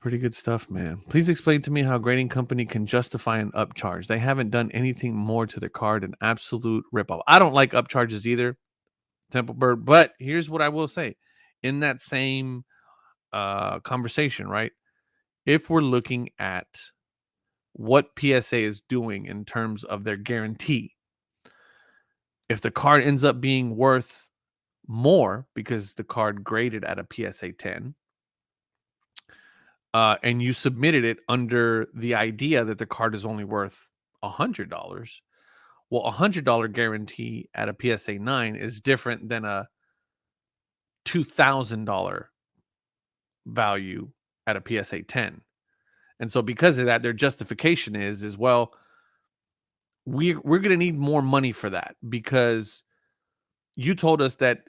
Pretty good stuff, man. Please explain to me how grading company can justify an upcharge. They haven't done anything more to the card. An absolute ripoff. I don't like upcharges either, Temple Bird. But here's what I will say: in that same conversation, right? If we're looking at what PSA is doing in terms of their guarantee, if the card ends up being worth more because the card graded at a PSA 10, and you submitted it under the idea that the card is only worth $100, well, $100 guarantee at a PSA 9 is different than a $2,000 value at a PSA 10. And so because of that, their justification is well, we're going to need more money for that because you told us that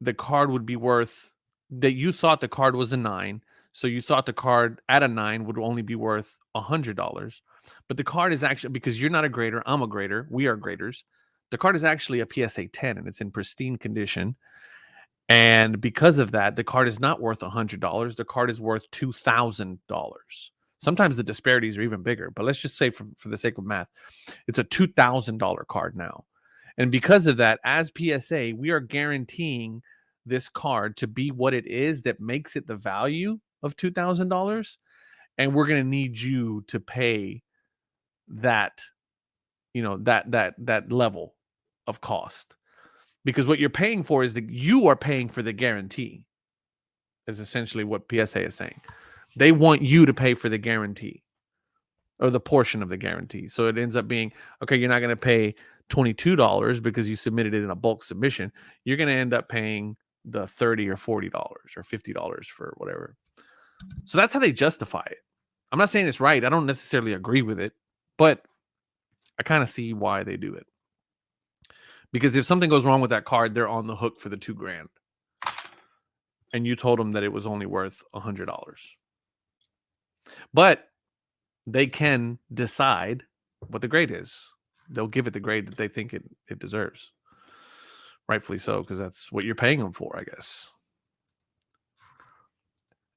the card would be worth, that you thought the card was a 9. So you thought the card at a 9 would only be worth $100. But the card is actually, because you're not a grader, I'm a grader, we are graders. The card is actually a PSA 10 and it's in pristine condition. And because of that, the card is not worth $100. The card is worth $2,000. Sometimes the disparities are even bigger, but let's just say for the sake of math, it's a $2,000 card now. And because of that, as PSA, we are guaranteeing this card to be what it is that makes it the value of $2,000. And we're going to need you to pay that, that level of cost. Because what you're paying for is that you are paying for the guarantee, is essentially what PSA is saying. They want you to pay for the guarantee or the portion of the guarantee. So it ends up being, okay, you're not going to pay $22 because you submitted it in a bulk submission. You're going to end up paying the $30 or $40 or $50 for whatever. So that's how they justify it. I'm not saying it's right. I don't necessarily agree with it, but I kind of see why they do it. Because if something goes wrong with that card, they're on the hook for the $2,000. And you told them that it was only worth $100. But they can decide what the grade is. They'll give it the grade that they think it deserves. Rightfully so, because that's what you're paying them for, I guess.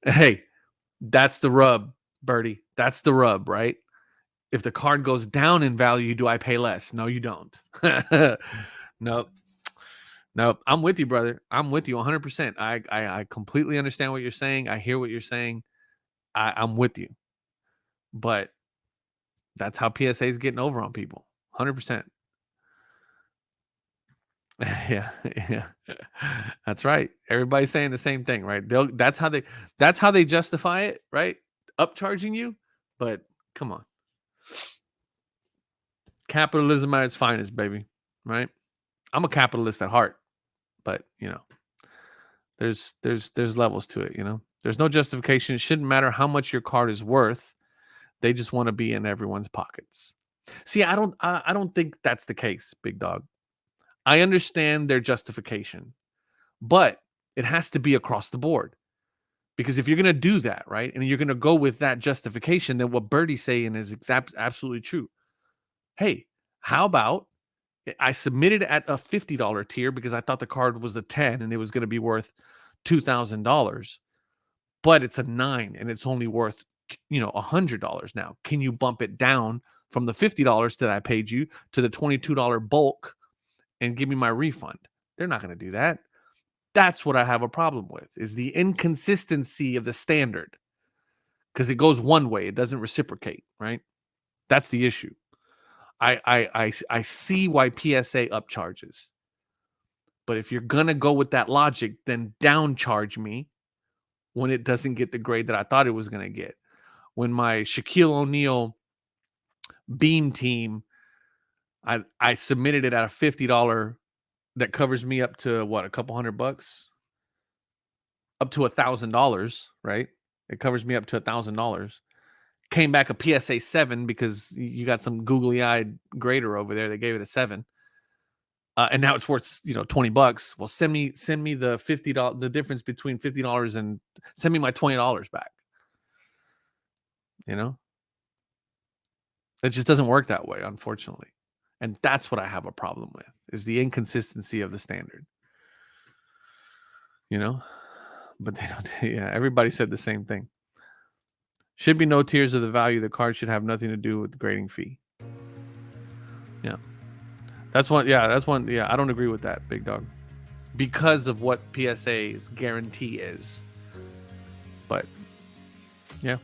Hey, that's the rub, Birdie. That's the rub, right? If the card goes down in value, do I pay less? No, you don't. Nope. I'm with you, brother. I'm with you 100%. I completely understand what you're saying. I hear what you're saying. I'm with you. But that's how PSA is getting over on people. 100%. Yeah. That's right. Everybody's saying the same thing, right? That's how they justify it, right? Upcharging you. But come on. Capitalism at its finest, baby. Right? I'm a capitalist at heart. But, there's levels to it, There's no justification. It shouldn't matter how much your card is worth. They just want to be in everyone's pockets. See, I don't think that's the case, big dog. I understand their justification, but it has to be across the board. Because if you're going to do that, right, and you're going to go with that justification, then what Birdie's saying is absolutely true. Hey, how about I submitted at a $50 tier because I thought the card was a 10 and it was going to be worth $2,000, but it's a 9 and it's only worth, $100 now. Can you bump it down from the $50 that I paid you to the $22 bulk and give me my refund? They're not going to do that. That's what I have a problem with, is the inconsistency of the standard, because it goes one way. It doesn't reciprocate, right? That's the issue. I see why PSA upcharges. But if you're going to go with that logic, then downcharge me when it doesn't get the grade that I thought it was going to get. When my Shaquille O'Neal Beam team, I submitted it at a $50 that covers me up to what, a couple $100, up to $1,000, right? It covers me up to $1,000. Came back a PSA 7 because you got some googly-eyed grader over there that gave it a 7. And now it's worth, $20. Well, send me the $50, the difference between $50 and send me my $20 back. It just doesn't work that way, unfortunately. And that's what I have a problem with, is the inconsistency of the standard. But they don't. Yeah, everybody said the same thing. Should be no tiers of the value. The card should have nothing to do with the grading fee. Yeah. That's one. Yeah, that's one. Yeah, I don't agree with that, big dog, because of what PSA's guarantee is. But yeah.